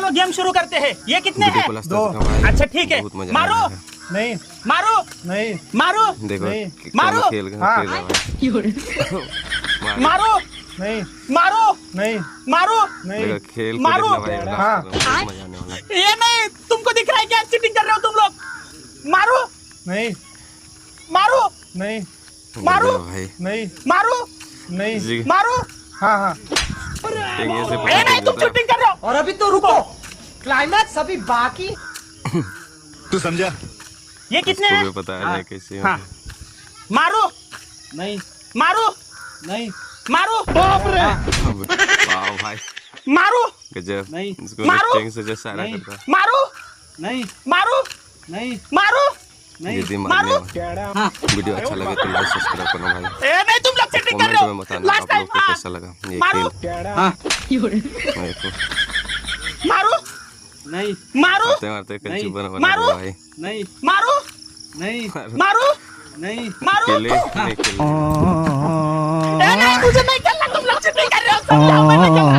चलो गेम शुरू करते हैं। ये कितने हैं? 2। अच्छा ठीक है, मारो नहीं मारो नहीं मारो देखो मारो। खेल हाँ। मारो नहीं मारो नहीं मारो। नहीं खेल मारो। हाँ। मजा आने वाला है। ये नहीं, तुमको दिख रहा है क्या चीटिंग कर रहे हो तुम लोग? मारो नहीं मारो नहीं मारो भाई नहीं मारो नहीं जी मारो। हाँ हाँ टेंगे से ये नहीं, तुम चीटिंग कर रहे हो। और अभी तो रुको, क्लाइमैक्स अभी बाकी। तू समझा? ये कितने हैं? पता है कैसे हाँ। मारो नहीं मारो नहीं मारो वाह भाई मारो गजब नहीं। इसको मारो। टेंग से जैसा सारा नहीं। करता है मारो नहीं मारो नहीं मारो। नहीं यदि मारो। वीडियो अच्छा लगे तो लाइक सब्सक्राइब करना भाई। ए नहीं, तुम लोग चीटिंग कर कमेंट रहे में हो। बताना लास्ट आप टाइम लोग को कैसा लगा ये मारो खेल देखो मारो नहीं मारो मारते मारते कंचू बना मारो। भाई नहीं मारो नहीं मारो नहीं मारो। खेले नहीं खेले ए नहीं, मुझे नहीं खेलना, तुम लोग चीटिंग कर रहे हो। समझाओ, मैं नहीं खेलना।